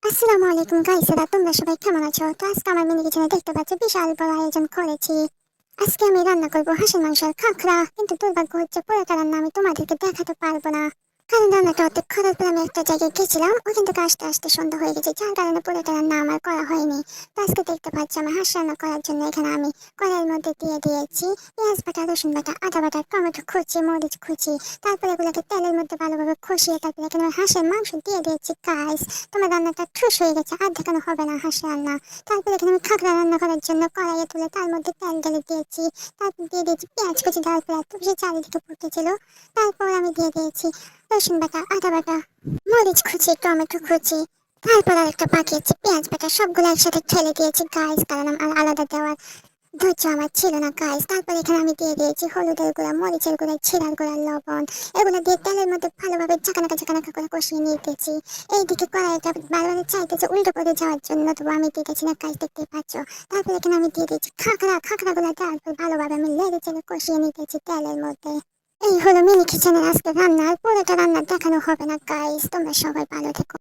আসসালামু আলাইকুম গাইসেরা, তোমরা সবাই কেমন আছো? তো আজকে আমার মিনি কিচেনে দেখতে পাচ্ছ বিশাল বড় আয়োজন করেছি। আজকে আমি রান্না করবো হাঁসের মাংসের খাখরা, কিন্তু দুর্ভাগ্য হচ্ছে পুরোটা রান্না আমি তোমাদেরকে দেখাতে পারবো না, কারণ রান্নাটা অর্ধেক করার পর আমি একটা জায়গায় গেছিলাম, ওখান থেকে আসতে আসতে সন্ধ্যা হয়ে গেছে, যার কারণে পুরোটা রান্না আমার করা হয়নি। তো আজকে দেখতে পাচ্ছ আমি হাঁস রান্না করার জন্য এখানে আমি কড়াইয়ের মধ্যে দিয়ে দিয়েছি পেঁয়াজ বাটা, রসুন বাটা, আদা বাটা, টমেটো কুচি, মরিচ কুচি। তারপরে এগুলোকে তেলের মধ্যে ভালোভাবে কষিয়ে তারপরে এখানে আমি হাঁসের মাংস দিয়ে দিয়েছি। গাইস, তোমার রান্নাটা ঠুস হয়ে গেছে, আর দেখানো হবে না হাঁস রান্না। তারপরে এখানে আমি খাগড়া রান্না করার জন্য কড়াইয়ে তুলে তার মধ্যে তেল ঢেলে দিয়েছি। তারপর দিয়ে দিয়েছি পেঁয়াজ কুচি, তারপরে এত বেশি চারিদিকে ফুটেছিল। তারপর আমি দিয়ে দিয়েছি রসুন বাটা, আদা বাটা, মরিচ কুচি, টমেটো কুচি। তারপর আর একটা বাকি আছে পেঁয়াজ বাটা, সবগুলো একসাথে ঠেলে দিয়েছি গাইস, কারণ আমার আলাদা দেওয়ার ধৈর্য আমার ছিল না গাইস। তারপর এখানে আমি দিয়ে দিয়েছি হলুদের গুঁড়া, মরিচের গুঁড়া, জিরার গুঁড়া, লবণ। এগুলো দিয়ে তেলের মধ্যে ভালোভাবে ঝাঁকানাকা ঝাঁকানাকা করে কষিয়ে নিতেছি। এইদিকে কড়াইটা বারবার চাইতেছে উল্টো করে যাওয়ার জন্য, তবু আমি দিতেছি না গাইস, দেখতেই পাচ্ছ। তারপর এখানে আমি দিয়ে দিয়েছি খাখরাগুলো দেওয়ার পর ভালোভাবে আমি লেড়ে চেড়ে কষিয়ে নিতেছি তেলের মধ্যে। এই হলো মিনি কিচেনের আজকে রান্না, আর পুরোটা রান্না দেখানো হবে না গাইস, তোমরা সবাই ভালো থেকো।